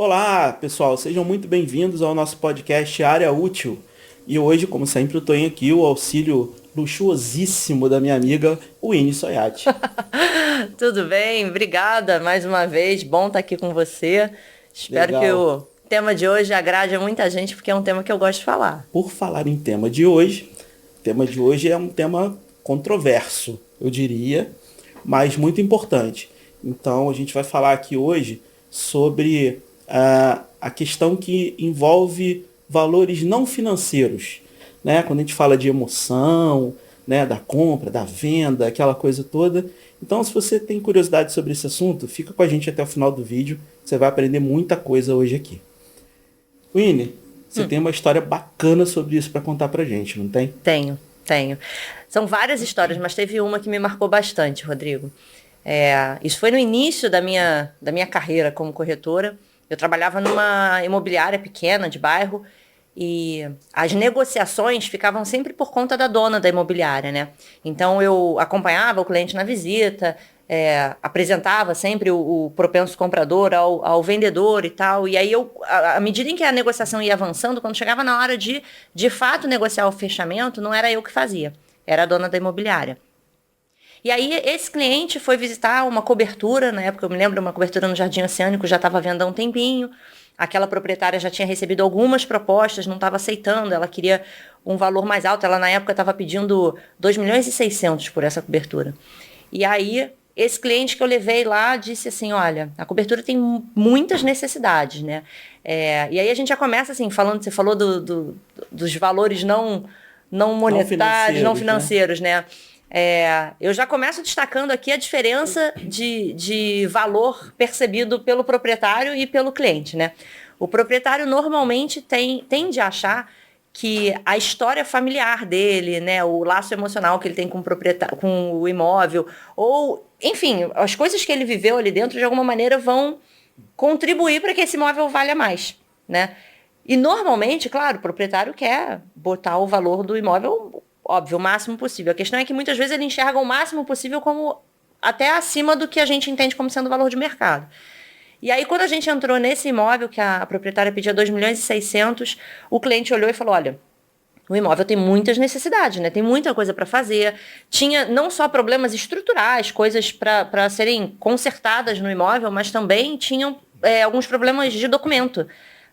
Olá, pessoal, sejam muito bem-vindos ao nosso podcast Área Útil. E hoje, como sempre, eu tenho aqui o auxílio luxuosíssimo da minha amiga, Winnie Soiati. Tudo bem? Obrigada mais uma vez. Bom estar aqui com você. Espero que Legal. o tema de hoje agrade a muita gente, porque é um tema que eu gosto de falar. Por falar em tema de hoje é um tema controverso, eu diria, mas muito importante. Então, a gente vai falar aqui hoje sobre a questão que envolve valores não financeiros, né? Quando a gente fala de emoção, né, da compra, da venda, aquela coisa toda. Então, se você tem curiosidade sobre esse assunto, fica com a gente até o final do vídeo, você vai aprender muita coisa hoje aqui. Winnie, você tem uma história bacana sobre isso para contar pra gente, não tem? Tenho. São várias histórias, mas teve uma que me marcou bastante, Rodrigo. Isso foi no início da minha carreira como corretora. Eu trabalhava numa imobiliária pequena de bairro e as negociações ficavam sempre por conta da dona da imobiliária, né? Então eu acompanhava o cliente na visita, apresentava sempre o propenso comprador ao vendedor e tal. E aí à medida em que a negociação ia avançando, quando chegava na hora de fato negociar o fechamento, não era eu que fazia, era a dona da imobiliária. E aí esse cliente foi visitar uma cobertura, na época eu me lembro, uma cobertura no Jardim Oceânico, já estava vendo há um tempinho. Aquela proprietária já tinha recebido algumas propostas, não estava aceitando, ela queria um valor mais alto. Ela na época estava pedindo 2.600.000 por essa cobertura. E aí esse cliente que eu levei lá disse assim, olha, a cobertura tem muitas necessidades, né? E aí a gente já começa assim, falando, você falou dos valores não monetários, não financeiros, né? Eu já começo destacando aqui a diferença de valor percebido pelo proprietário e pelo cliente, né? O proprietário normalmente tende a achar que a história familiar dele, né, o laço emocional que ele tem com o proprietário, com o imóvel, ou, enfim, as coisas que ele viveu ali dentro, de alguma maneira, vão contribuir para que esse imóvel valha mais, né? E normalmente, claro, o proprietário quer botar o valor do imóvel, óbvio, o máximo possível. A questão é que muitas vezes ele enxerga o máximo possível como até acima do que a gente entende como sendo o valor de mercado. E aí, quando a gente entrou nesse imóvel, que a proprietária pedia 2.600.000, o cliente olhou e falou, olha, o imóvel tem muitas necessidades, né? Tem muita coisa para fazer. Tinha não só problemas estruturais, coisas para serem consertadas no imóvel, mas também tinham alguns problemas de documento,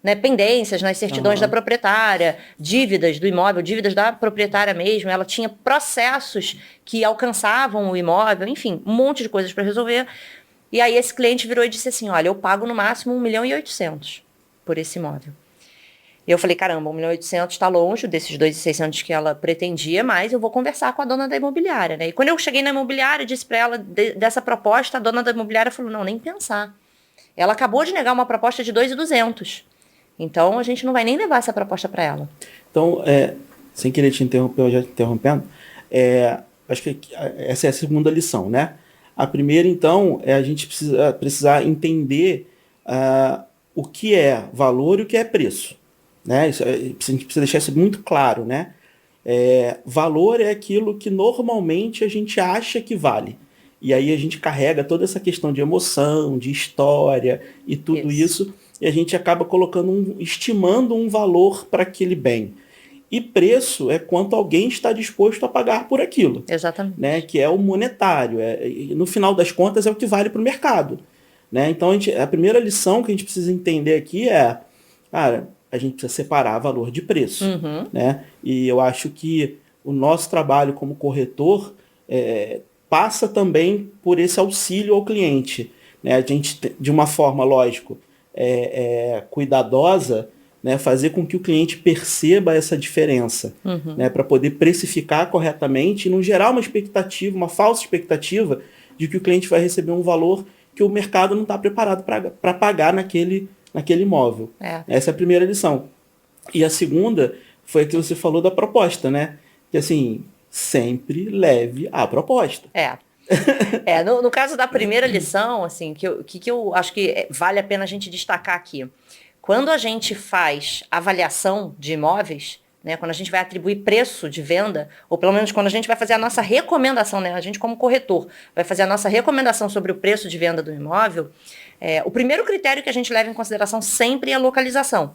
né? Pendências nas certidões da proprietária, dívidas do imóvel, dívidas da proprietária mesmo. Ela tinha processos que alcançavam o imóvel, enfim, um monte de coisas para resolver. E aí esse cliente virou e disse assim, olha, eu pago no máximo 1.800.000 por esse imóvel. E eu falei, caramba, 1.800.000 está longe desses 2.600 que ela pretendia, mas eu vou conversar com a dona da imobiliária, né? E quando eu cheguei na imobiliária, disse para ela dessa proposta, a dona da imobiliária falou, não, nem pensar. Ela acabou de negar uma proposta de 2.200. Então a gente não vai nem levar essa proposta para ela. Então, sem querer te interromper, eu já te interrompendo, acho que essa é a segunda lição, né? A primeira, então, é a gente precisar entender o que é valor e o que é preço, né? A gente precisa deixar isso muito claro, né? Valor é aquilo que normalmente a gente acha que vale. E aí a gente carrega toda essa questão de emoção, de história e tudo isso e a gente acaba estimando um valor para aquele bem. E preço é quanto alguém está disposto a pagar por aquilo. Exatamente. Né? Que é o monetário. No final das contas, é o que vale para o mercado. Né? Então, a primeira lição que a gente precisa entender aqui cara, a gente precisa separar valor de preço. Uhum. Né? E eu acho que o nosso trabalho como corretor passa também por esse auxílio ao cliente. Né? A gente, de uma forma, lógico, cuidadosa, né, fazer com que o cliente perceba essa diferença, né, para poder precificar corretamente e não gerar uma expectativa, uma falsa expectativa de que o cliente vai receber um valor que o mercado não está preparado para pagar naquele imóvel. Essa é a primeira lição. E a segunda foi a que você falou da proposta, né? Que assim, sempre leve a proposta. No caso da primeira lição, assim, que eu acho que vale a pena a gente destacar aqui. Quando a gente faz avaliação de imóveis, né? Quando a gente vai atribuir preço de venda, ou pelo menos quando a gente vai fazer a nossa recomendação, né? A gente como corretor vai fazer a nossa recomendação sobre o preço de venda do imóvel, o primeiro critério que a gente leva em consideração sempre é a localização.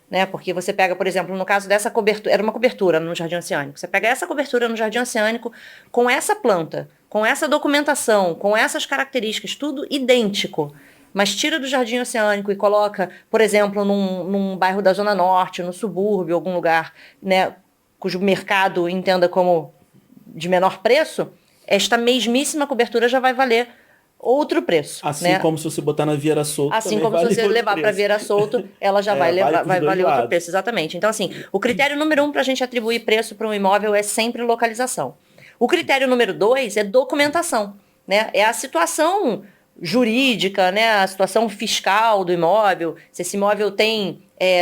Né? Porque você pega, por exemplo, no caso dessa cobertura, era uma cobertura no Jardim Oceânico, você pega essa cobertura no Jardim Oceânico com essa planta, com essa documentação, com essas características, tudo idêntico, mas tira do Jardim Oceânico e coloca, por exemplo, num bairro da Zona Norte, no subúrbio, algum lugar, né, cujo mercado entenda como de menor preço, esta mesmíssima cobertura já vai valer outro preço. Assim, né? Como se você botar na Vieira Solto. Assim como se você levar para Vieira Solto, ela já vai valer outro preço, exatamente. Então, assim, o critério número 1 para a gente atribuir preço para um imóvel é sempre localização. O critério número 2 é documentação, né? É a situação jurídica, né? A situação fiscal do imóvel, se esse imóvel tem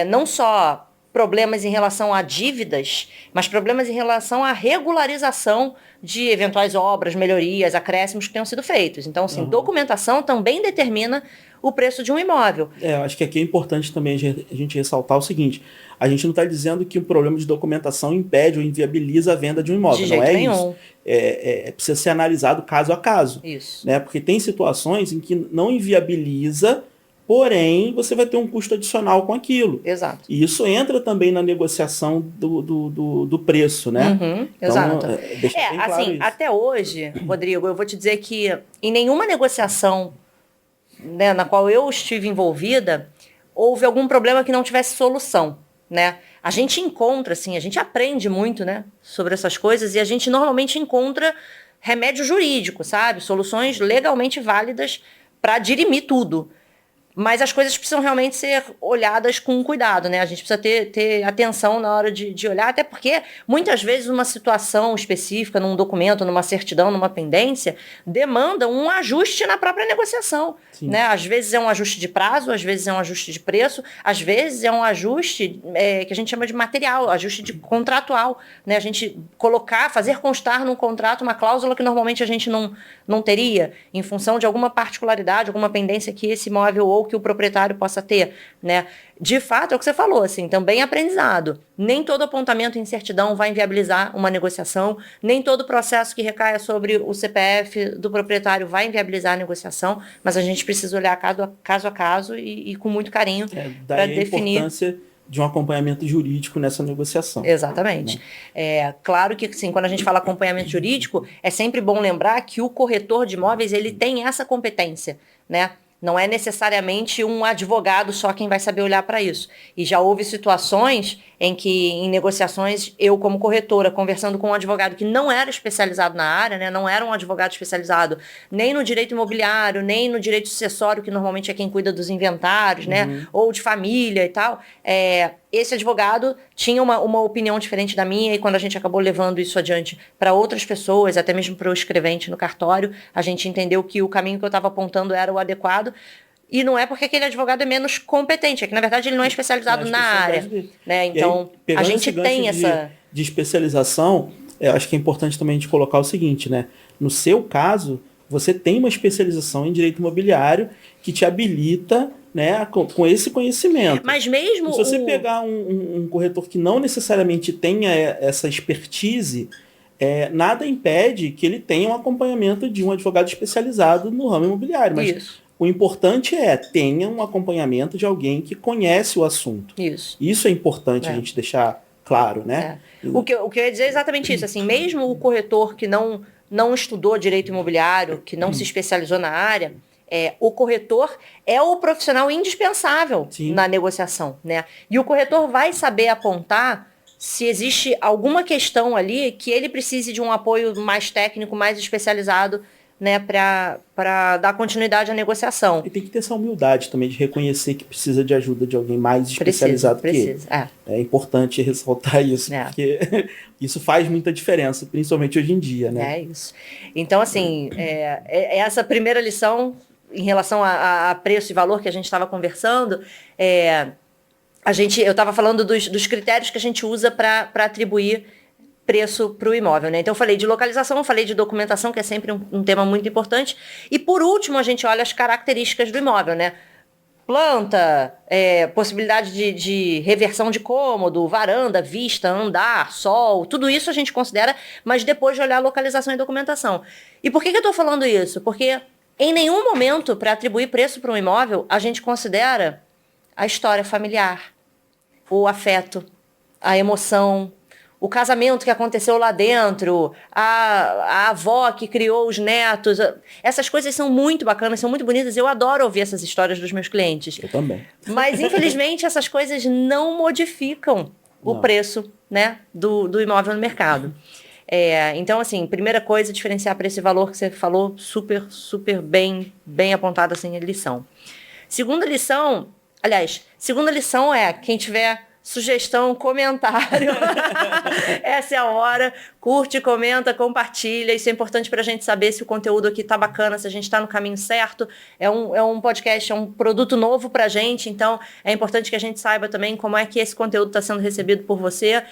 não só problemas em relação a dívidas, mas problemas em relação à regularização de eventuais obras, melhorias, acréscimos que tenham sido feitos. Então, assim, documentação também determina o preço de um imóvel. Eu acho que aqui é importante também a gente ressaltar o seguinte: a gente não está dizendo que o problema de documentação impede ou inviabiliza a venda de um imóvel. De jeito nenhum. Isso. Precisa ser analisado caso a caso. Isso. Né? Porque tem situações em que não inviabiliza, porém, você vai ter um custo adicional com aquilo. Exato. E isso entra também na negociação do preço, né? Exato. Deixa bem claro assim, isso. até hoje, Rodrigo, eu vou te dizer que em nenhuma negociação, né, na qual eu estive envolvida, houve algum problema que não tivesse solução, né? A gente encontra, assim, a gente aprende muito, né, sobre essas coisas, e a gente normalmente encontra remédio jurídico, sabe? Soluções legalmente válidas para dirimir tudo. Mas as coisas precisam realmente ser olhadas com cuidado, né? A gente precisa ter atenção na hora de olhar, até porque muitas vezes uma situação específica, num documento, numa certidão, numa pendência, demanda um ajuste na própria negociação. Né? Às vezes é um ajuste de prazo, às vezes é um ajuste de preço, às vezes é um ajuste que a gente chama de material, ajuste de contratual. Né? A gente fazer constar num contrato uma cláusula que normalmente a gente não teria, em função de alguma particularidade, alguma pendência que esse imóvel ou que o proprietário possa ter, né? De fato, é o que você falou, assim, também é aprendizado. Nem todo apontamento em certidão vai inviabilizar uma negociação, nem todo processo que recaia sobre o CPF do proprietário vai inviabilizar a negociação, mas a gente precisa olhar caso a caso e com muito carinho para definir. A importância de um acompanhamento jurídico nessa negociação. Exatamente. Né? Claro que, assim, quando a gente fala acompanhamento jurídico, é sempre bom lembrar que o corretor de imóveis, ele tem essa competência, né? Não é necessariamente um advogado só quem vai saber olhar para isso. E já houve situações em que, em negociações, eu como corretora, conversando com um advogado que não era especializado na área, né, não era um advogado especializado nem no direito imobiliário, nem no direito sucessório, que normalmente é quem cuida dos inventários, né, ou de família e tal, esse advogado tinha uma opinião diferente da minha, e quando a gente acabou levando isso adiante para outras pessoas, até mesmo para o escrevente no cartório, a gente entendeu que o caminho que eu estava apontando era o adequado. E não é porque aquele advogado é menos competente, é que, na verdade, ele não é especializado na área. Né? Então, aí, a gente tem essa... De especialização, acho que é importante também a gente colocar o seguinte, né? No seu caso, você tem uma especialização em direito imobiliário que te habilita, né, com esse conhecimento. Mas mesmo... Se você pegar um corretor que não necessariamente tenha essa expertise, nada impede que ele tenha um acompanhamento de um advogado especializado no ramo imobiliário. Mas Isso. O importante tenha um acompanhamento de alguém que conhece o assunto. Isso é importante a gente deixar claro, né? O que eu ia dizer é exatamente isso. Assim, mesmo o corretor que não estudou direito imobiliário, que não se especializou na área, o corretor é o profissional indispensável na negociação, né? E o corretor vai saber apontar se existe alguma questão ali que ele precise de um apoio mais técnico, mais especializado, né, para dar continuidade à negociação. E tem que ter essa humildade também de reconhecer que precisa de ajuda de alguém mais especializado que ele. É importante ressaltar isso, porque isso faz muita diferença, principalmente hoje em dia, né? É isso. Então, assim, essa primeira lição em relação a preço e valor que a gente estava conversando, eu estava falando dos critérios que a gente usa para atribuir preço para o imóvel, né? Então eu falei de localização, eu falei de documentação, que é sempre um tema muito importante. E por último, a gente olha as características do imóvel, né? planta, possibilidade de reversão de cômodo, varanda, vista, andar, sol, tudo isso a gente considera, mas depois de olhar a localização e documentação. E por que eu estou falando isso? Porque em nenhum momento, para atribuir preço para um imóvel, a gente considera a história familiar, o afeto, a emoção, o casamento que aconteceu lá dentro, a avó que criou os netos. Essas coisas são muito bacanas, são muito bonitas. Eu adoro ouvir essas histórias dos meus clientes. Eu também. Mas, infelizmente, essas coisas não modificam o preço, né, do imóvel no mercado. Então, assim, primeira coisa, diferenciar preço e valor, que você falou super, super bem apontada, assim, a lição. Segunda lição é, quem tiver sugestão, comentário. Essa é a hora. Curte, comenta, compartilha. Isso é importante para a gente saber se o conteúdo aqui tá bacana, se a gente está no caminho certo. É um podcast, é um produto novo para a gente, então é importante que a gente saiba também como é que esse conteúdo está sendo recebido por você.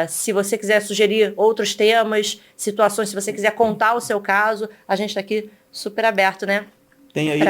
Se você quiser sugerir outros temas, situações, se você quiser contar o seu caso, a gente está aqui super aberto, né? Tem aí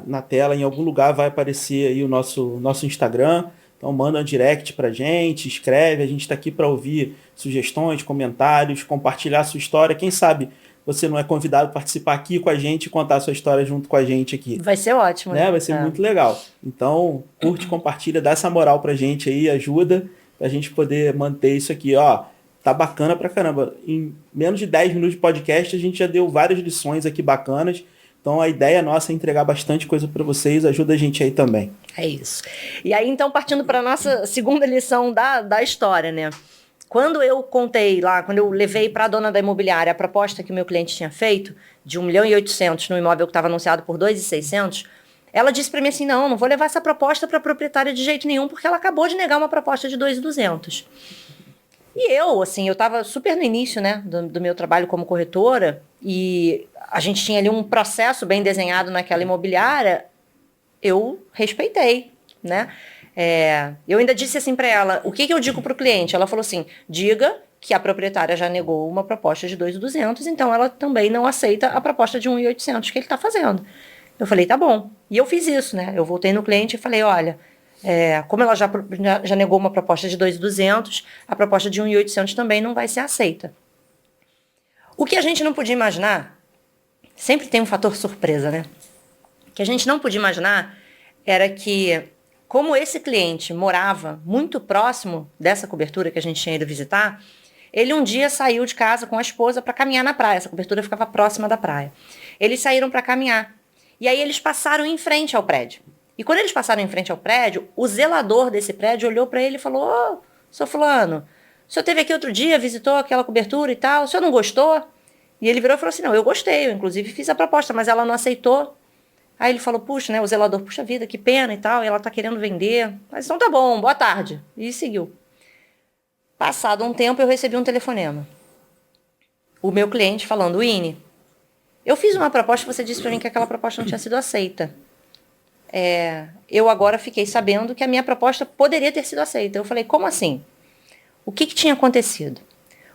na tela, em algum lugar vai aparecer aí o nosso Instagram. Então manda um direct pra gente, escreve, a gente está aqui para ouvir sugestões, comentários, compartilhar a sua história. Quem sabe você não é convidado a participar aqui com a gente e contar a sua história junto com a gente aqui. Vai ser ótimo. Né? Vai ser muito legal. Então, curte, compartilha, dá essa moral pra gente aí, ajuda pra gente poder manter isso aqui. Ó, tá bacana pra caramba. Em menos de 10 minutos de podcast, a gente já deu várias lições aqui bacanas. Então a ideia nossa é entregar bastante coisa para vocês, ajuda a gente aí também. É isso. E aí então partindo para a nossa segunda lição da história, né? Quando eu contei lá, quando eu levei para a dona da imobiliária a proposta que o meu cliente tinha feito, de 1.800.000 no imóvel que estava anunciado por 2.600, ela disse para mim assim, não vou levar essa proposta para a proprietária de jeito nenhum, porque ela acabou de negar uma proposta de 2.200. E eu estava super no início, né, do meu trabalho como corretora, e a gente tinha ali um processo bem desenhado naquela imobiliária, eu respeitei, né? Eu ainda disse assim para ela, o que eu digo para o cliente? Ela falou assim, diga que a proprietária já negou uma proposta de 2.200, então ela também não aceita a proposta de 1.800 que ele está fazendo. Eu falei, tá bom. E eu fiz isso, né? Eu voltei no cliente e falei, olha, como ela já negou uma proposta de 2.200, a proposta de 1.800 também não vai ser aceita. O que a gente não podia imaginar, sempre tem um fator surpresa, né? O que a gente não podia imaginar era que, como esse cliente morava muito próximo dessa cobertura que a gente tinha ido visitar, ele um dia saiu de casa com a esposa para caminhar na praia. Essa cobertura ficava próxima da praia. Eles saíram para caminhar. E aí eles passaram em frente ao prédio. E quando eles passaram em frente ao prédio, o zelador desse prédio olhou para ele e falou, ô, seu fulano, o senhor esteve aqui outro dia, visitou aquela cobertura e tal, o senhor não gostou? E ele virou e falou assim, não, eu gostei, eu inclusive fiz a proposta, mas ela não aceitou. Aí ele falou, puxa, né, o zelador, puxa vida, que pena e tal, e ela tá querendo vender. Mas então tá bom, boa tarde. E seguiu. Passado um tempo, eu recebi um telefonema. O meu cliente falando, Ine, eu fiz uma proposta, você disse para mim que aquela proposta não tinha sido aceita. Eu agora fiquei sabendo que a minha proposta poderia ter sido aceita. Eu falei, como assim? O que tinha acontecido?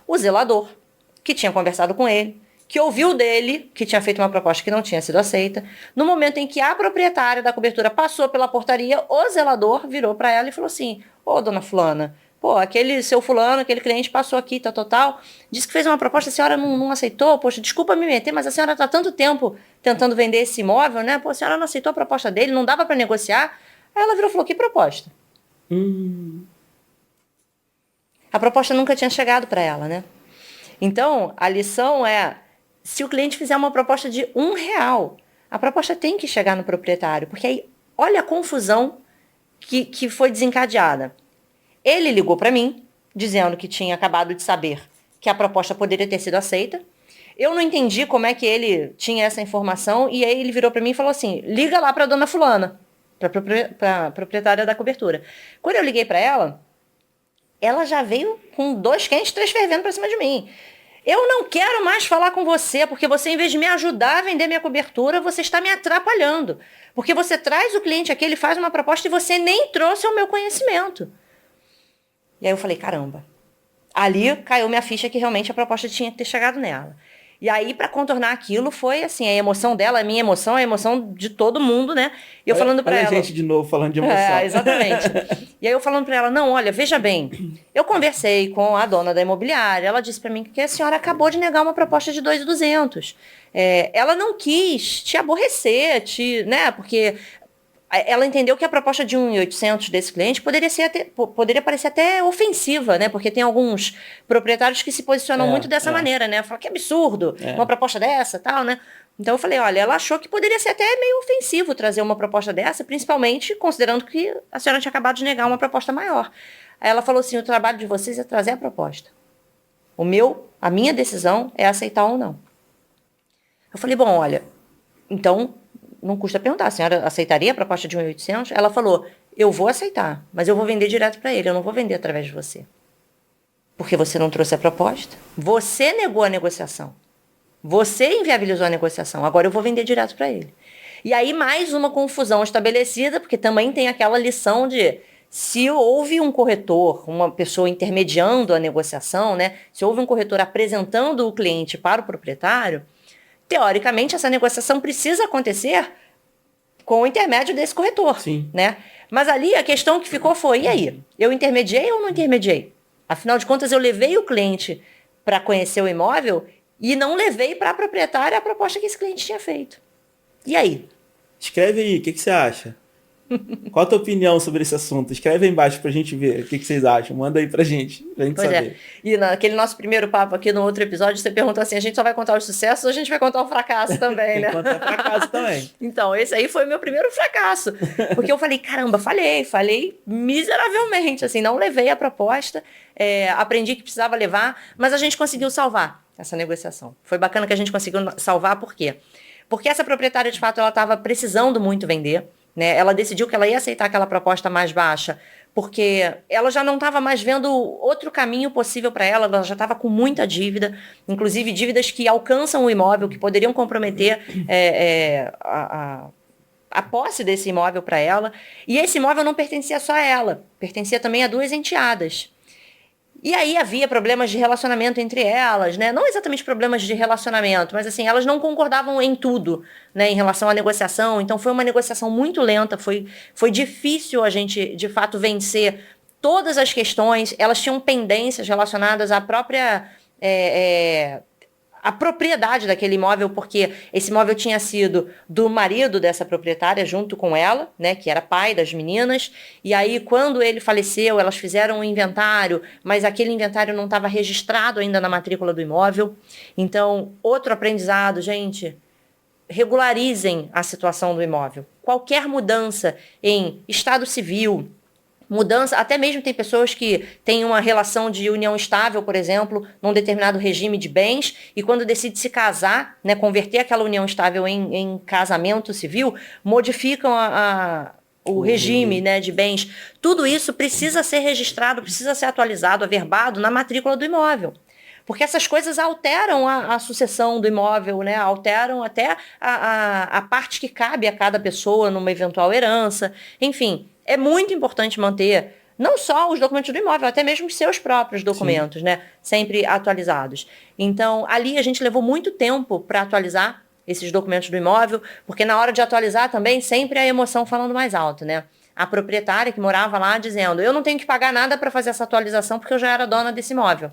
O zelador, que tinha conversado com ele, que ouviu dele, que tinha feito uma proposta que não tinha sido aceita, no momento em que a proprietária da cobertura passou pela portaria, o zelador virou para ela e falou assim, ô, dona fulana, pô, aquele seu fulano, aquele cliente passou aqui, tal, disse que fez uma proposta, a senhora não aceitou, poxa, desculpa me meter, mas a senhora está há tanto tempo tentando vender esse imóvel, né, pô, a senhora não aceitou a proposta dele, não dava para negociar. Aí ela virou e falou, que proposta? A proposta nunca tinha chegado para ela, né? Então, a lição é, se o cliente fizer uma proposta de R$1, a proposta tem que chegar no proprietário, porque aí, olha a confusão que foi desencadeada. Ele ligou para mim, dizendo que tinha acabado de saber que a proposta poderia ter sido aceita. Eu não entendi como é que ele tinha essa informação, e aí ele virou para mim e falou assim, liga lá para a dona fulana, para a proprietária da cobertura. Quando eu liguei para ela, ela já veio com 2 quentes, 3 fervendo para cima de mim. Eu não quero mais falar com você, porque você, em vez de me ajudar a vender minha cobertura, você está me atrapalhando. Porque você traz o cliente aqui, ele faz uma proposta e você nem trouxe ao meu conhecimento. E aí eu falei, caramba. Ali caiu minha ficha que realmente a proposta tinha que ter chegado nela. E aí, para contornar aquilo, foi assim, a emoção dela, a minha emoção, a emoção de todo mundo, né? E eu falando para ela... Olha a gente de novo falando de emoção. Exatamente. E aí eu falando para ela, não, olha, veja bem, eu conversei com a dona da imobiliária, ela disse para mim que a senhora acabou de negar uma proposta de 2.200. Ela não quis te aborrecer, né? Porque ela entendeu que a proposta de 1.800 desse cliente poderia parecer até ofensiva, né? Porque tem alguns proprietários que se posicionam muito dessa maneira, né? Falam que absurdo, uma proposta dessa, tal, né? Então eu falei, olha, ela achou que poderia ser até meio ofensivo trazer uma proposta dessa, principalmente considerando que a senhora tinha acabado de negar uma proposta maior. Aí ela falou assim, o trabalho de vocês é trazer a proposta. A minha decisão é aceitar ou não. Eu falei, bom, olha, então... não custa perguntar, a senhora aceitaria a proposta de 1.800? Ela falou, eu vou aceitar, mas eu vou vender direto para ele, eu não vou vender através de você. Porque você não trouxe a proposta, você negou a negociação, você inviabilizou a negociação, agora eu vou vender direto para ele. E aí mais uma confusão estabelecida, porque também tem aquela lição de... se houve um corretor, uma pessoa intermediando a negociação, né? Se houve um corretor apresentando o cliente para o proprietário... teoricamente, essa negociação precisa acontecer com o intermédio desse corretor. Sim. Né? Mas ali a questão que ficou foi, e aí? Eu intermediei ou não intermediei? Afinal de contas, eu levei o cliente para conhecer o imóvel e não levei para a proprietária a proposta que esse cliente tinha feito. E aí? Escreve aí, o que você acha? Qual a tua opinião sobre esse assunto? Escreve aí embaixo pra gente ver o que vocês acham. Manda aí pra gente saber. E naquele nosso primeiro papo aqui no outro episódio, você perguntou assim, a gente só vai contar os sucessos ou a gente vai contar o fracasso também, né? Contar fracasso também. Então, esse aí foi o meu primeiro fracasso. Porque eu falei, caramba, falei miseravelmente, assim, não levei a proposta, aprendi que precisava levar, mas a gente conseguiu salvar essa negociação. Foi bacana que a gente conseguiu salvar, por quê? Porque essa proprietária, de fato, ela estava precisando muito vender, né? Ela decidiu que ela ia aceitar aquela proposta mais baixa, porque ela já não estava mais vendo outro caminho possível para ela já estava com muita dívida, inclusive dívidas que alcançam o imóvel, que poderiam comprometer a posse desse imóvel para ela. E esse imóvel não pertencia só a ela, pertencia também a 2 enteadas. E aí havia problemas de relacionamento entre elas, né? Não exatamente problemas de relacionamento, mas assim, elas não concordavam em tudo, né, em relação à negociação. Então foi uma negociação muito lenta, foi difícil a gente, de fato, vencer todas as questões. Elas tinham pendências relacionadas à própria... a propriedade daquele imóvel, porque esse imóvel tinha sido do marido dessa proprietária junto com ela, né, que era pai das meninas, e aí quando ele faleceu, elas fizeram um inventário, mas aquele inventário não estava registrado ainda na matrícula do imóvel. Então, outro aprendizado, gente, regularizem a situação do imóvel. Qualquer mudança em estado civil, mudança, até mesmo tem pessoas que têm uma relação de união estável, por exemplo, num determinado regime de bens, e quando decide se casar, né, converter aquela união estável em casamento civil, modificam o regime, né, de bens. Tudo isso precisa ser registrado, precisa ser atualizado, averbado na matrícula do imóvel. Porque essas coisas alteram a sucessão do imóvel, né? Alteram até a parte que cabe a cada pessoa numa eventual herança. Enfim, é muito importante manter não só os documentos do imóvel, até mesmo os seus próprios documentos, né? Sempre atualizados. Então, ali a gente levou muito tempo para atualizar esses documentos do imóvel, porque na hora de atualizar também sempre a emoção falando mais alto, né? A proprietária que morava lá dizendo, eu não tenho que pagar nada para fazer essa atualização porque eu já era dona desse imóvel.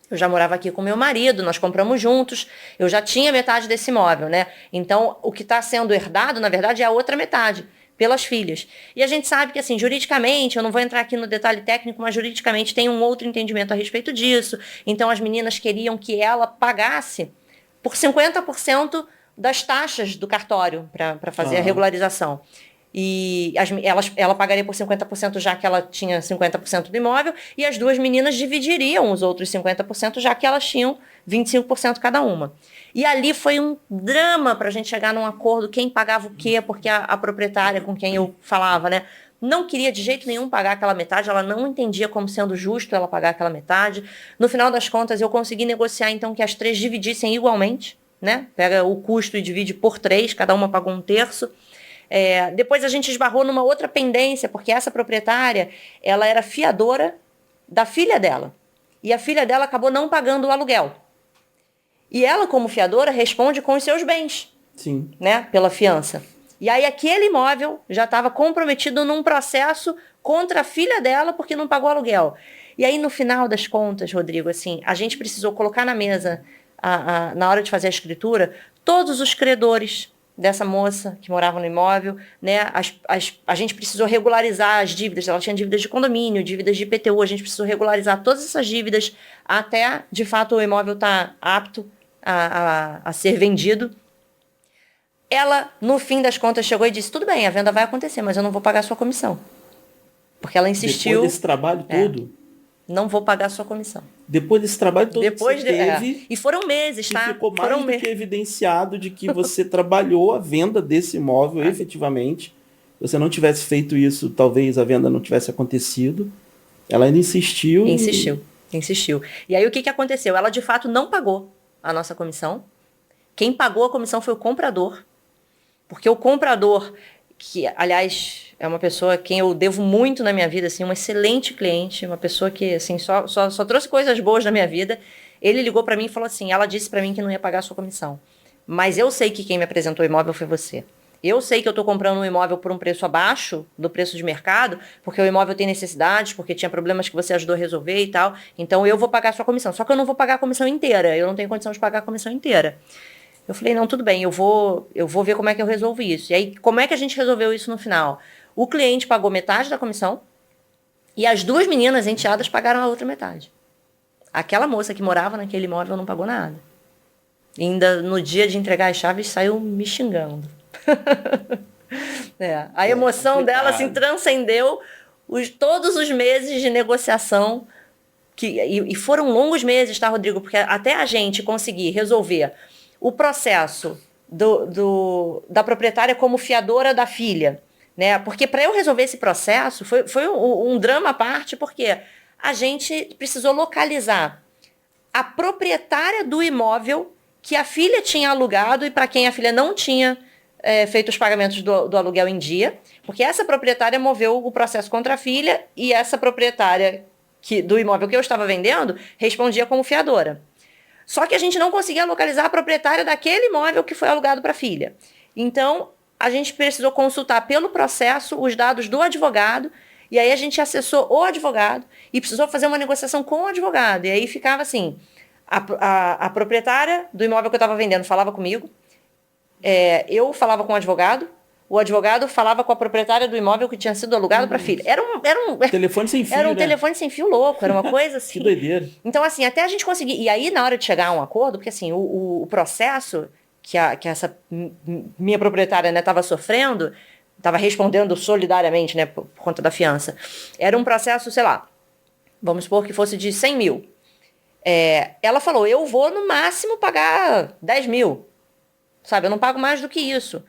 Eu já morava aqui com meu marido, nós compramos juntos, eu já tinha metade desse imóvel, né? Então, o que está sendo herdado, na verdade, é a outra metade, pelas filhas. E a gente sabe que, assim, juridicamente, eu não vou entrar aqui no detalhe técnico, mas juridicamente tem um outro entendimento a respeito disso. Então, as meninas queriam que ela pagasse por 50% das taxas do cartório para fazer a regularização. E ela pagaria por 50% já que ela tinha 50% do imóvel, e as duas meninas dividiriam os outros 50% já que elas tinham 25% cada uma. E ali foi um drama para a gente chegar num acordo, quem pagava o quê, porque a proprietária com quem eu falava, né, não queria de jeito nenhum pagar aquela metade, ela não entendia como sendo justo ela pagar aquela metade. No final das contas, eu consegui negociar então que as 3 dividissem igualmente, né? Pega o custo e divide por 3, cada uma pagou 1/3. Depois a gente esbarrou numa outra pendência, porque essa proprietária, ela era fiadora da filha dela. E a filha dela acabou não pagando o aluguel. E ela, como fiadora, responde com os seus bens, Sim. né? Pela fiança. E aí aquele imóvel já estava comprometido num processo contra a filha dela porque não pagou aluguel. E aí, no final das contas, Rodrigo, assim, a gente precisou colocar na mesa, na hora de fazer a escritura, todos os credores dessa moça que morava no imóvel, né? A gente precisou regularizar as dívidas. Ela tinha dívidas de condomínio, dívidas de IPTU. A gente precisou regularizar todas essas dívidas até, de fato, o imóvel estar apto a ser vendido. Ela, no fim das contas, chegou e disse, tudo bem, a venda vai acontecer, mas eu não vou pagar a sua comissão. Porque ela insistiu... Depois desse trabalho todo... Não vou pagar a sua comissão. Depois desse trabalho todo que você teve... E foram meses, tá? E ficou mais do que evidenciado de que você trabalhou a venda desse imóvel efetivamente. Se você não tivesse feito isso, talvez a venda não tivesse acontecido. Ela ainda insistiu. Insistiu. E aí o que aconteceu? Ela, de fato, não pagou a nossa comissão. Quem pagou a comissão foi o comprador. Porque o comprador, que, aliás, é uma pessoa a quem eu devo muito na minha vida, assim, um excelente cliente, uma pessoa que assim, só trouxe coisas boas na minha vida. Ele ligou para mim e falou assim, ela disse para mim que não ia pagar a sua comissão. Mas eu sei que quem me apresentou o imóvel foi você. Eu sei que eu estou comprando um imóvel por um preço abaixo do preço de mercado, porque o imóvel tem necessidades, porque tinha problemas que você ajudou a resolver e tal. Então eu vou pagar a sua comissão. Só que eu não vou pagar a comissão inteira. Eu não tenho condição de pagar a comissão inteira. Eu falei, não, tudo bem, eu vou ver como é que eu resolvo isso. E aí, como é que a gente resolveu isso no final? O cliente pagou metade da comissão e as duas meninas enteadas pagaram a outra metade. Aquela moça que morava naquele imóvel não pagou nada. E ainda no dia de entregar as chaves saiu me xingando. A emoção dela assim, transcendeu todos os meses de negociação. E foram longos meses, tá, Rodrigo? Porque até a gente conseguir resolver o processo da proprietária como fiadora da filha, né? Porque para eu resolver esse processo foi um drama à parte, porque a gente precisou localizar a proprietária do imóvel que a filha tinha alugado e para quem a filha não tinha feito os pagamentos do aluguel em dia, porque essa proprietária moveu o processo contra a filha e essa proprietária do imóvel que eu estava vendendo respondia como fiadora. Só que a gente não conseguia localizar a proprietária daquele imóvel que foi alugado para a filha. Então, a gente precisou consultar pelo processo os dados do advogado, e aí a gente acessou o advogado e precisou fazer uma negociação com o advogado. E aí ficava assim, a proprietária do imóvel que eu estava vendendo falava comigo, eu falava com o advogado falava com a proprietária do imóvel que tinha sido alugado para a filha. Era um telefone sem fio, era um telefone sem fio louco, era uma coisa assim. Que doideira. Então, assim, até a gente conseguir... E aí, na hora de chegar a um acordo, porque assim, o processo que essa minha proprietária estava sofrendo, estava respondendo solidariamente, né, por conta da fiança, era um processo, sei lá, vamos supor que fosse de 100 mil. Ela falou, eu vou no máximo pagar 10 mil, sabe? Eu não pago mais do que isso.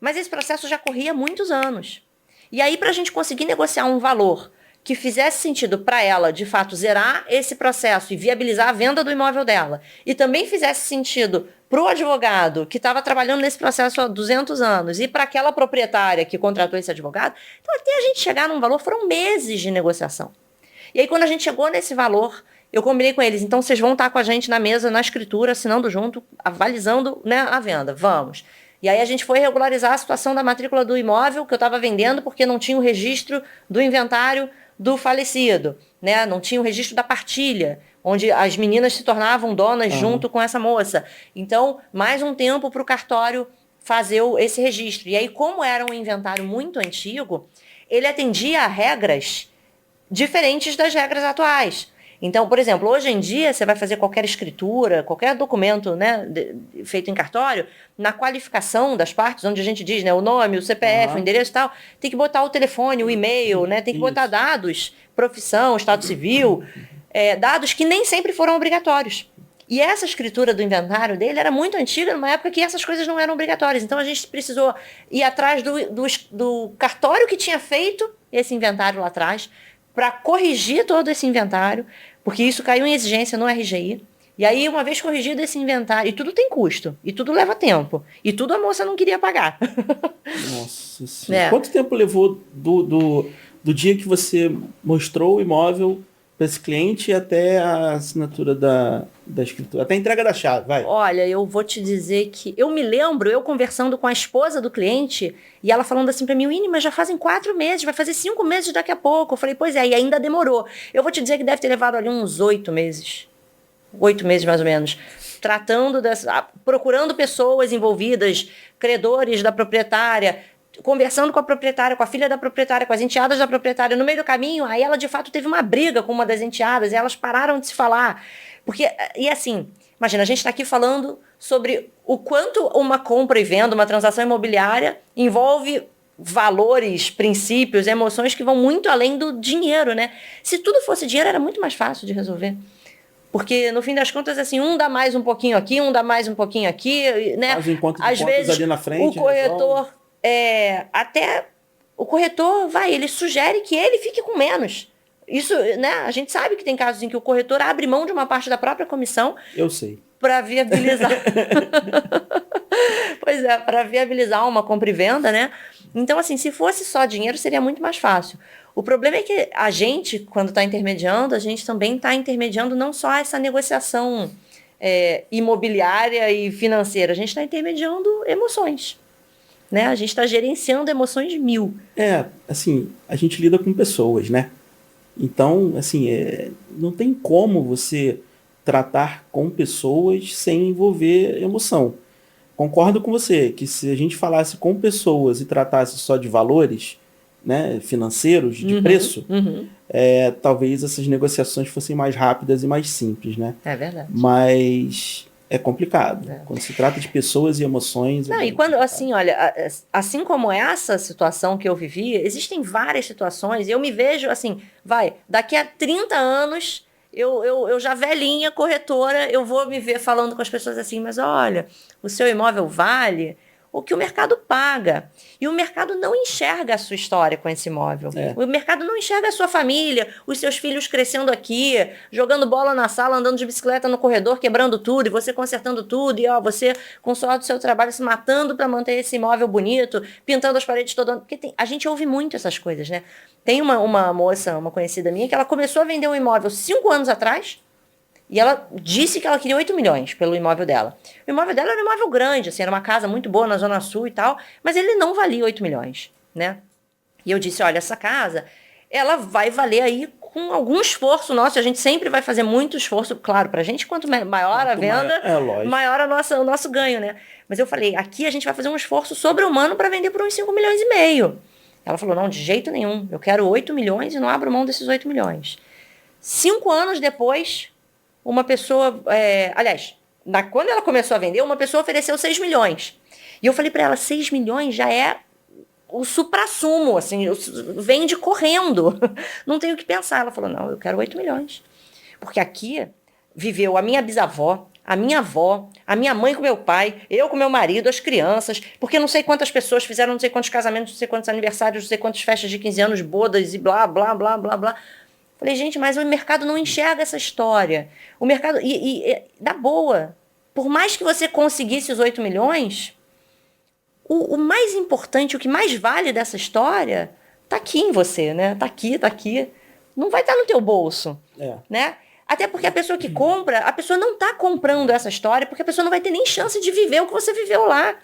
Mas esse processo já corria há muitos anos. E aí, para a gente conseguir negociar um valor que fizesse sentido para ela, de fato, zerar esse processo e viabilizar a venda do imóvel dela, e também fizesse sentido para o advogado que estava trabalhando nesse processo há 200 anos e para aquela proprietária que contratou esse advogado, então até a gente chegar num valor foram meses de negociação. E aí, quando a gente chegou nesse valor, eu combinei com eles, então vocês vão estar com a gente na mesa, na escritura, assinando junto, avalizando, né, a venda. Vamos. E aí a gente foi regularizar a situação da matrícula do imóvel que eu estava vendendo porque não tinha o registro do inventário do falecido, né? Não tinha o registro da partilha, onde as meninas se tornavam donas junto com essa moça. Então, mais um tempo para o cartório fazer esse registro. E aí, como era um inventário muito antigo, ele atendia a regras diferentes das regras atuais. Então, por exemplo, hoje em dia, você vai fazer qualquer escritura, qualquer documento, né, feito em cartório, na qualificação das partes, onde a gente diz, né, o nome, o CPF, o endereço e tal, tem que botar o telefone, o e-mail, né, tem que botar dados, profissão, estado civil, dados que nem sempre foram obrigatórios. E essa escritura do inventário dele era muito antiga, numa época que essas coisas não eram obrigatórias. Então, a gente precisou ir atrás do cartório que tinha feito esse inventário lá atrás, para corrigir todo esse inventário, porque isso caiu em exigência no RGI. E aí, uma vez corrigido esse inventário, e tudo tem custo, e tudo leva tempo, e tudo a moça não queria pagar. Nossa Senhora. Quanto tempo levou do dia que você mostrou o imóvel para esse cliente até a assinatura da escritura, até a entrega da chave, vai. Olha, eu vou te dizer que eu me lembro, eu conversando com a esposa do cliente, e ela falando assim para mim, Winnie, mas já fazem 4 meses, vai fazer 5 meses daqui a pouco. Eu falei, pois é, e ainda demorou. Eu vou te dizer que deve ter levado ali uns 8 meses. 8 meses mais ou menos. Procurando pessoas envolvidas, credores da proprietária, conversando com a proprietária, com a filha da proprietária, com as enteadas da proprietária. No meio do caminho, aí ela de fato teve uma briga com uma das enteadas, e elas pararam de se falar. Porque, e assim, imagina, a gente está aqui falando sobre o quanto uma compra e venda, uma transação imobiliária envolve valores, princípios, emoções que vão muito além do dinheiro, né? Se tudo fosse dinheiro, era muito mais fácil de resolver. Porque, no fim das contas, assim, um dá mais um pouquinho aqui, um dá mais um pouquinho aqui, né? Às vezes, ali na frente, o corretor... até o corretor ele sugere que ele fique com menos. Isso, né? A gente sabe que tem casos em que o corretor abre mão de uma parte da própria comissão. Eu sei. Para viabilizar. Pois é, para viabilizar uma compra e venda, né? Então, assim, se fosse só dinheiro, seria muito mais fácil. O problema é que a gente, quando está intermediando, a gente também está intermediando não só essa negociação imobiliária e financeira, a gente está intermediando emoções. Né? A gente está gerenciando emoções 1000. Assim, a gente lida com pessoas, né? Então, assim, não tem como você tratar com pessoas sem envolver emoção. Concordo com você que se a gente falasse com pessoas e tratasse só de valores, né, financeiros, de preço, talvez essas negociações fossem mais rápidas e mais simples, né? É verdade. Mas... é complicado. Quando se trata de pessoas e emoções... Não, e quando, assim, olha, assim como essa situação que eu vivi, existem várias situações, eu me vejo, assim, daqui a 30 anos, eu já velhinha, corretora, eu vou me ver falando com as pessoas assim, mas olha, o seu imóvel vale o que o mercado paga. E o mercado não enxerga a sua história com esse imóvel. O mercado não enxerga a sua família, os seus filhos crescendo aqui, jogando bola na sala, andando de bicicleta no corredor, quebrando tudo, e você consertando tudo, e você, com o suor do seu trabalho, se matando para manter esse imóvel bonito, pintando as paredes todas. Porque a gente ouve muito essas coisas, né? Tem uma moça, uma conhecida minha, que ela começou a vender um imóvel 5 anos atrás, e ela disse que ela queria 8 milhões pelo imóvel dela. O imóvel dela era um imóvel grande, assim, era uma casa muito boa na Zona Sul e tal, mas ele não valia 8 milhões, né? E eu disse, olha, essa casa, ela vai valer aí com algum esforço nosso, a gente sempre vai fazer muito esforço, claro, pra gente, quanto maior a venda, maior o nosso ganho, né? Mas eu falei, aqui a gente vai fazer um esforço sobre-humano para vender por uns 5 milhões e meio. Ela falou, não, de jeito nenhum, eu quero 8 milhões e não abro mão desses 8 milhões. 5 anos depois... uma pessoa, quando ela começou a vender, uma pessoa ofereceu 6 milhões. E eu falei para ela, 6 milhões já é o suprassumo, assim, vende correndo. Não tenho o que pensar. Ela falou, não, eu quero 8 milhões. Porque aqui viveu a minha bisavó, a minha avó, a minha mãe com meu pai, eu com meu marido, as crianças, porque não sei quantas pessoas fizeram, não sei quantos casamentos, não sei quantos aniversários, não sei quantas festas de 15 anos, bodas e blá, blá, blá, blá, blá. Falei, gente, mas o mercado não enxerga essa história. O mercado, dá boa. Por mais que você conseguisse os 8 milhões, o mais importante, o que mais vale dessa história, tá aqui em você, né? Tá aqui. Não vai estar no teu bolso, né? Até porque a pessoa que compra, a pessoa não tá comprando essa história, porque a pessoa não vai ter nem chance de viver o que você viveu lá,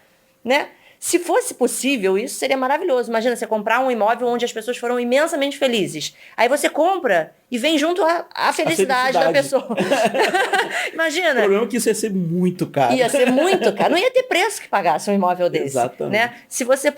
né? Se fosse possível, isso seria maravilhoso. Imagina você comprar um imóvel onde as pessoas foram imensamente felizes. Aí você compra e vem junto a felicidade da pessoa. Imagina. O problema é que isso ia ser muito caro. Ia ser muito caro. Não ia ter preço que pagasse um imóvel desse. Exatamente. Né? Se você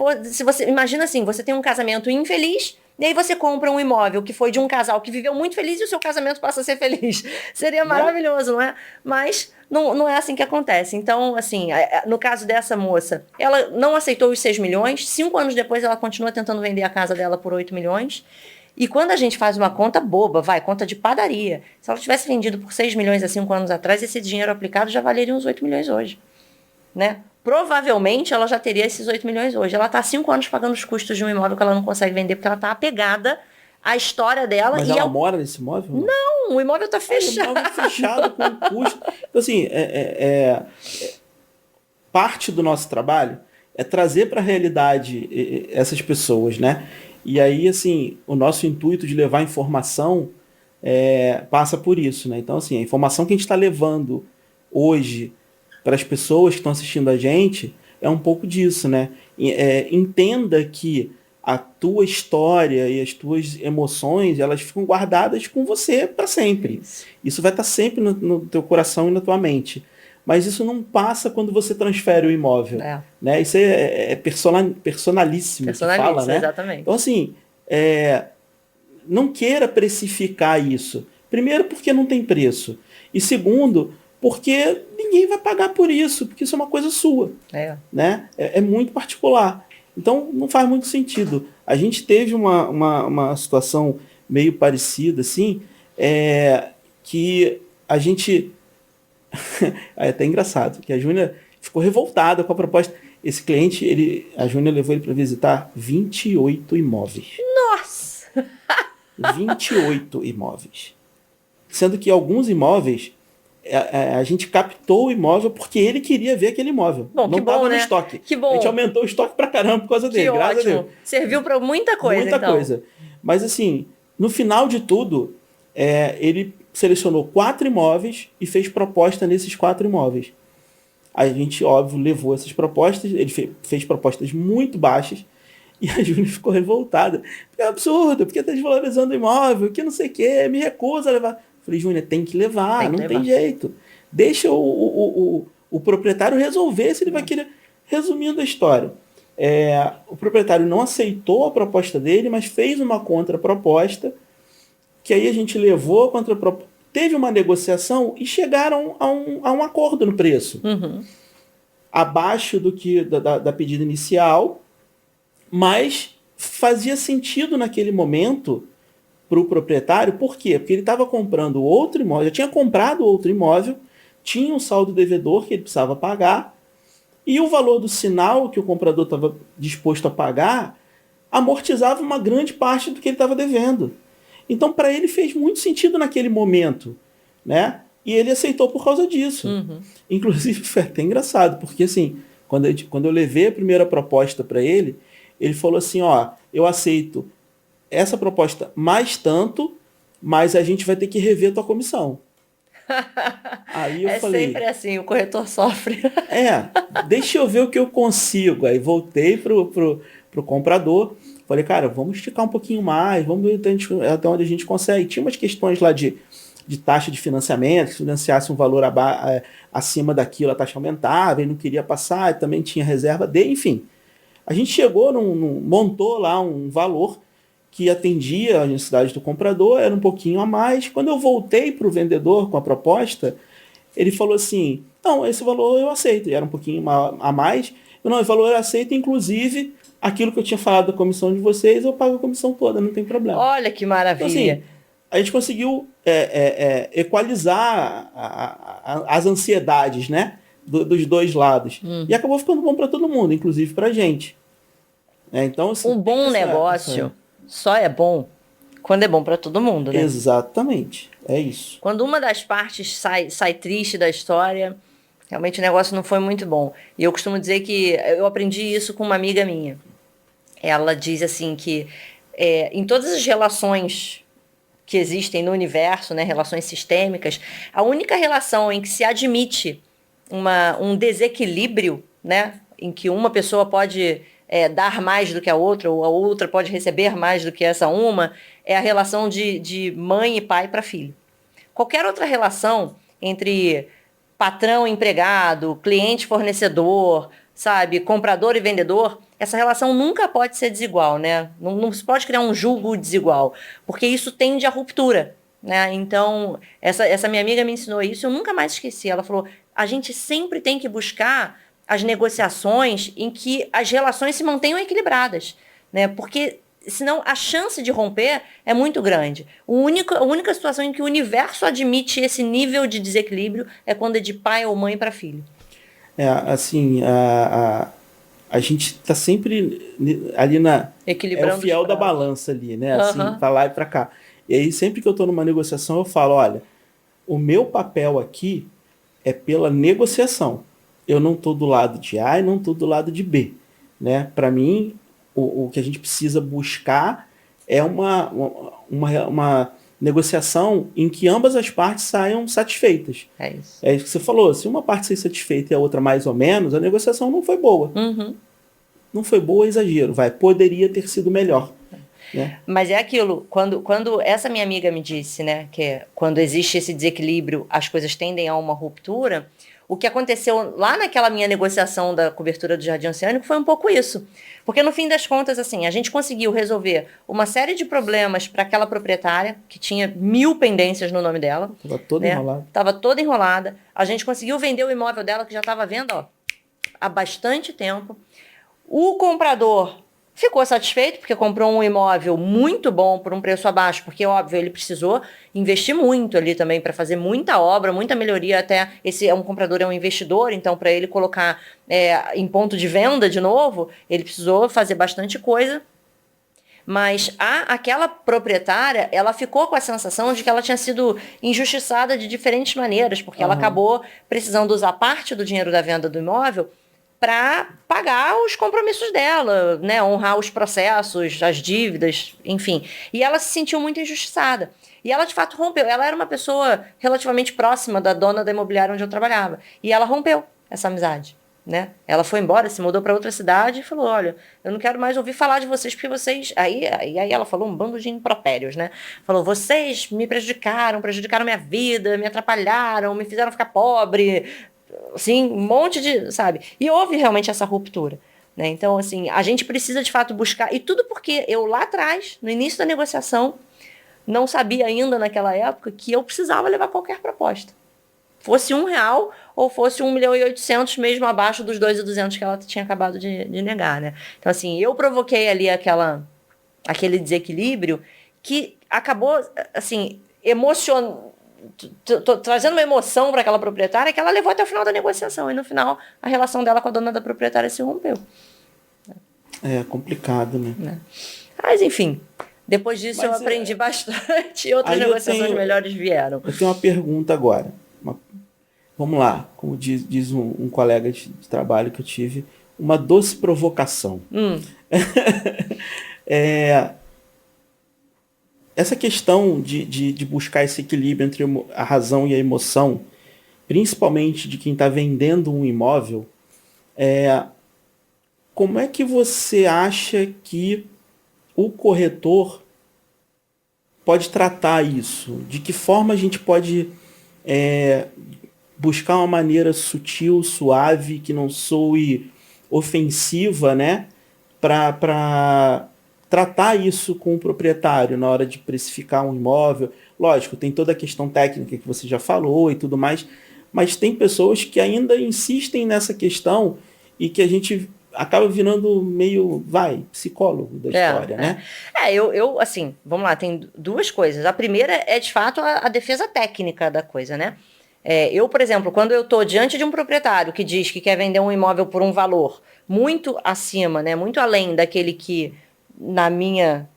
imagina assim, você tem um casamento infeliz, e aí você compra um imóvel que foi de um casal que viveu muito feliz e o seu casamento passa a ser feliz. Seria maravilhoso, não é? Mas não é assim que acontece. Então, assim, no caso dessa moça, ela não aceitou os 6 milhões. 5 anos depois, ela continua tentando vender a casa dela por 8 milhões. E quando a gente faz uma conta boba, conta de padaria, se ela tivesse vendido por 6 milhões há 5 anos atrás, esse dinheiro aplicado já valeria uns 8 milhões hoje, né? Provavelmente ela já teria esses 8 milhões hoje. Ela está há 5 anos pagando os custos de um imóvel que ela não consegue vender, porque ela está apegada à história dela. Mas ela mora nesse imóvel? Não, o imóvel está fechado. O imóvel fechado com custo. Então, assim, parte do nosso trabalho é trazer para a realidade essas pessoas, né? E aí, assim, o nosso intuito de levar informação passa por isso, né? Então, assim, a informação que a gente está levando hoje para as pessoas que estão assistindo a gente é um pouco disso, né? Entenda que a tua história e as tuas emoções, elas ficam guardadas com você para sempre. Isso vai estar sempre no teu coração e na tua mente. Mas isso não passa quando você transfere o imóvel. Né? Isso é personalíssimo que fala, né? Exatamente. Então, assim, não queira precificar isso. Primeiro, porque não tem preço. E segundo, porque ninguém vai pagar por isso, porque isso é uma coisa sua. Né? É muito particular. Então, não faz muito sentido. A gente teve uma situação meio parecida, assim, que a gente... é até engraçado, que a Júnia ficou revoltada com a proposta. Esse cliente, a Júnia levou ele para visitar 28 imóveis. Nossa! 28 imóveis. Sendo que alguns imóveis, a gente captou o imóvel porque ele queria ver aquele imóvel. Bom, não estava no né? estoque. Que bom. A gente aumentou o estoque pra caramba por causa dele, graças a Deus. Serviu para muita coisa, Muita coisa. Mas assim, no final de tudo, ele selecionou 4 imóveis e fez proposta nesses 4 imóveis. A gente, óbvio, levou essas propostas, ele fez propostas muito baixas, e a Júlia ficou revoltada. É absurdo, porque está desvalorizando o imóvel, que não sei o quê, me recusa a levar. Falei, Júlia, tem que levar, tem jeito. Deixa o proprietário resolver se ele vai querer. Resumindo a história, o proprietário não aceitou a proposta dele, mas fez uma contraproposta, que aí a gente levou a contraproposta, teve uma negociação e chegaram a um acordo no preço. Abaixo do que da pedida inicial, mas fazia sentido naquele momento para o proprietário. Por quê? Porque ele estava comprando outro imóvel, já tinha comprado outro imóvel, tinha um saldo devedor que ele precisava pagar, e o valor do sinal que o comprador estava disposto a pagar amortizava uma grande parte do que ele estava devendo. Então, para ele fez muito sentido naquele momento, né? E ele aceitou por causa disso. Inclusive, foi até engraçado, porque assim, quando eu levei a primeira proposta para ele falou assim, eu aceito essa proposta mais tanto, mas a gente vai ter que rever a tua comissão. Aí eu falei... sempre assim, o corretor sofre. Deixa eu ver o que eu consigo. Aí voltei pro comprador, falei, cara, vamos esticar um pouquinho mais, vamos ver até onde a gente consegue. Tinha umas questões lá de taxa de financiamento, se financiasse um valor acima daquilo, a taxa aumentava, ele não queria passar, também tinha reserva enfim. A gente chegou, montou lá um valor que atendia a necessidade do comprador, era um pouquinho a mais. Quando eu voltei para o vendedor com a proposta, ele falou assim, não, esse valor eu aceito, era um pouquinho a mais. Não, esse valor eu aceito, inclusive, aquilo que eu tinha falado da comissão de vocês, eu pago a comissão toda, não tem problema. Olha que maravilha. Então, assim, a gente conseguiu equalizar as ansiedades, né, dos dois lados. E acabou ficando bom para todo mundo, inclusive para a gente. Então, assim, um bom negócio só é bom quando é bom para todo mundo, né? Exatamente, é isso. Quando uma das partes sai triste da história, realmente o negócio não foi muito bom. E eu costumo dizer que eu aprendi isso com uma amiga minha. Ela diz assim que em todas as relações que existem no universo, né, relações sistêmicas, a única relação em que se admite um desequilíbrio, né, em que uma pessoa pode dar mais do que a outra, ou a outra pode receber mais do que essa uma, é a relação de mãe e pai para filho. Qualquer outra relação entre patrão e empregado, cliente e fornecedor, sabe, comprador e vendedor, essa relação nunca pode ser desigual, né? Não se pode criar um julgo desigual, porque isso tende à ruptura, né? Então, essa minha amiga me ensinou isso, eu nunca mais esqueci. Ela falou, a gente sempre tem que buscar as negociações em que as relações se mantenham equilibradas, né? Porque senão a chance de romper é muito grande. A única situação em que o universo admite esse nível de desequilíbrio é quando é de pai ou mãe para filho. Assim, a gente está sempre ali equilibrando o fiel da balança ali, né? Assim, para lá e para cá. E aí, sempre que eu estou numa negociação, eu falo, olha, o meu papel aqui é pela negociação. Eu não estou do lado de A e não estou do lado de B, né? Para mim, o que a gente precisa buscar é uma negociação em que ambas as partes saiam satisfeitas. É isso. É isso que você falou. Se uma parte sair satisfeita e a outra mais ou menos, a negociação não foi boa. Não foi boa, é exagero. Poderia ter sido melhor. Né? Mas é aquilo, quando essa minha amiga me disse, né, que quando existe esse desequilíbrio, as coisas tendem a uma ruptura, o que aconteceu lá naquela minha negociação da cobertura do Jardim Oceânico foi um pouco isso. Porque no fim das contas, assim, a gente conseguiu resolver uma série de problemas para aquela proprietária, que tinha 1000 pendências no nome dela. Estava toda enrolada. Estava toda enrolada. A gente conseguiu vender o imóvel dela, que já estava à venda, há bastante tempo. O comprador ficou satisfeito, porque comprou um imóvel muito bom por um preço abaixo, porque, óbvio, ele precisou investir muito ali também para fazer muita obra, muita melhoria. Até esse um comprador, é um investidor, então para ele colocar em ponto de venda de novo, ele precisou fazer bastante coisa. Mas aquela proprietária, ela ficou com a sensação de que ela tinha sido injustiçada de diferentes maneiras, porque ela acabou precisando usar parte do dinheiro da venda do imóvel para pagar os compromissos dela, né? Honrar os processos, as dívidas, enfim. E ela se sentiu muito injustiçada. E ela, de fato, rompeu. Ela era uma pessoa relativamente próxima da dona da imobiliária onde eu trabalhava. E ela rompeu essa amizade, né? Ela foi embora, se mudou para outra cidade e falou, olha, eu não quero mais ouvir falar de vocês, porque vocês... Aí ela falou um bando de impropérios, né? Falou, vocês me prejudicaram minha vida, me atrapalharam, me fizeram ficar pobre... Assim, um monte de, sabe? E houve realmente essa ruptura, né? Então, assim, a gente precisa de fato buscar, e tudo porque eu lá atrás, no início da negociação, não sabia ainda naquela época que eu precisava levar qualquer proposta. Fosse R$1 ou fosse 1.800.000, mesmo abaixo dos 2.200 que ela tinha acabado de negar, né? Então, assim, eu provoquei ali aquele desequilíbrio que acabou, assim, trazendo uma emoção para aquela proprietária que ela levou até o final da negociação. E no final, a relação dela com a dona da proprietária se rompeu. É complicado, né? Mas, enfim, depois disso eu aprendi bastante e outras negociações melhores vieram. Eu tenho uma pergunta agora. Vamos lá, como diz um colega de trabalho que eu tive, uma doce provocação. Essa questão de buscar esse equilíbrio entre a razão e a emoção, principalmente de quem está vendendo um imóvel, como é que você acha que o corretor pode tratar isso? De que forma a gente pode buscar uma maneira sutil, suave, que não soe ofensiva, né? Para tratar isso com o proprietário na hora de precificar um imóvel. Lógico, tem toda a questão técnica que você já falou e tudo mais, mas tem pessoas que ainda insistem nessa questão e que a gente acaba virando meio, psicólogo da história, né? Eu, assim, vamos lá, tem duas coisas. A primeira é, de fato, a defesa técnica da coisa, né? Eu, por exemplo, quando eu estou diante de um proprietário que diz que quer vender um imóvel por um valor muito acima, né, muito além daquele que na minha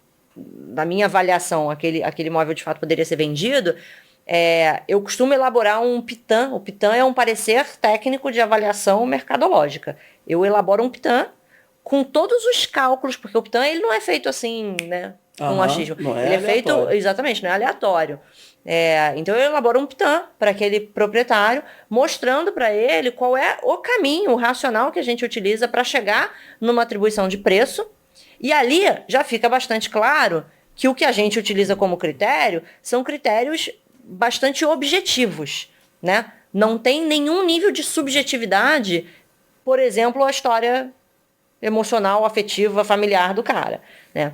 avaliação, aquele imóvel de fato poderia ser vendido, eu costumo elaborar um PITAM. O PITAM é um parecer técnico de avaliação mercadológica. Eu elaboro um PITAM com todos os cálculos, porque o PITAM ele não é feito assim, né, com achismo. Ele é feito, exatamente, não é aleatório. Então eu elaboro um PITAM para aquele proprietário, mostrando para ele qual é o caminho, o racional que a gente utiliza para chegar numa atribuição de preço. E ali já fica bastante claro que o que a gente utiliza como critério são critérios bastante objetivos, né? Não tem nenhum nível de subjetividade, por exemplo, a história emocional, afetiva, familiar do cara, né?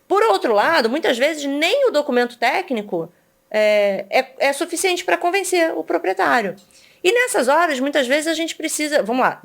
Por outro lado, muitas vezes nem o documento técnico é suficiente para convencer o proprietário. E nessas horas, muitas vezes a gente precisa... Vamos lá...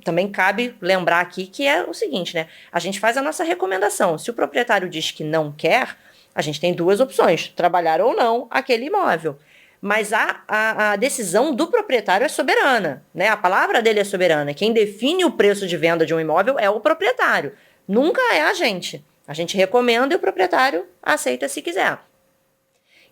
Também cabe lembrar aqui que é o seguinte, né? A gente faz a nossa recomendação. Se o proprietário diz que não quer, a gente tem duas opções: trabalhar ou não aquele imóvel. Mas a decisão do proprietário é soberana, né? A palavra dele é soberana. Quem define o preço de venda de um imóvel é o proprietário. Nunca é a gente. A gente recomenda e o proprietário aceita se quiser.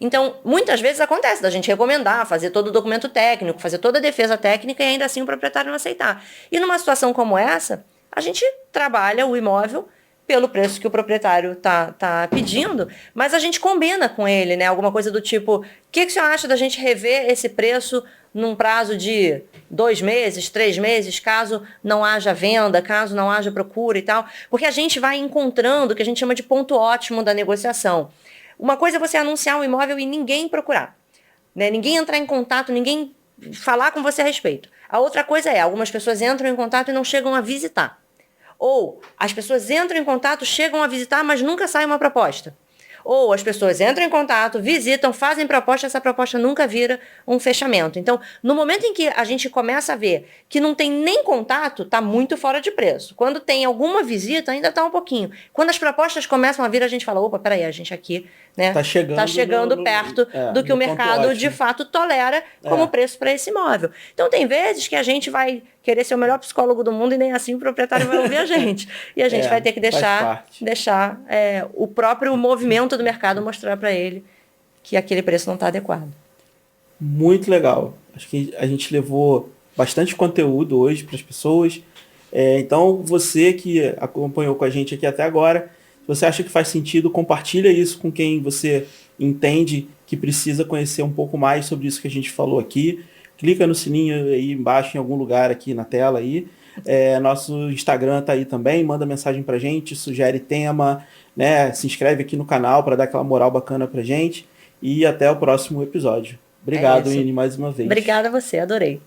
Então, muitas vezes acontece da gente recomendar, fazer todo o documento técnico, fazer toda a defesa técnica e ainda assim o proprietário não aceitar. E numa situação como essa, a gente trabalha o imóvel pelo preço que o proprietário tá pedindo, mas a gente combina com ele, né? Alguma coisa do tipo, o que você acha da gente rever esse preço num prazo de 2 meses, 3 meses, caso não haja venda, caso não haja procura e tal, porque a gente vai encontrando o que a gente chama de ponto ótimo da negociação. Uma coisa é você anunciar um imóvel e ninguém procurar, né? Ninguém entrar em contato, ninguém falar com você a respeito. A outra coisa é, algumas pessoas entram em contato e não chegam a visitar. Ou as pessoas entram em contato, chegam a visitar, mas nunca sai uma proposta. Ou as pessoas entram em contato, visitam, fazem proposta, essa proposta nunca vira um fechamento. Então, no momento em que a gente começa a ver que não tem nem contato, está muito fora de preço. Quando tem alguma visita, ainda está um pouquinho. Quando as propostas começam a vir, a gente fala, opa, peraí, a gente aqui, né, tá chegando perto do que o mercado de fato tolera como preço para esse imóvel. Então, tem vezes que a gente vai querer ser o melhor psicólogo do mundo e nem assim o proprietário vai ouvir a gente. E a gente vai ter que deixar o próprio movimento do mercado mostrar para ele que aquele preço não está adequado. Muito legal. Acho que a gente levou bastante conteúdo hoje para as pessoas. Então, você que acompanhou com a gente aqui até agora, se você acha que faz sentido, compartilha isso com quem você entende que precisa conhecer um pouco mais sobre isso que a gente falou aqui. Clica no sininho aí embaixo, em algum lugar aqui na tela aí. Nosso Instagram tá aí também, manda mensagem pra gente, sugere tema, né? Se inscreve aqui no canal para dar aquela moral bacana pra gente. E até o próximo episódio. Obrigado, Ine, mais uma vez. Obrigada a você, adorei.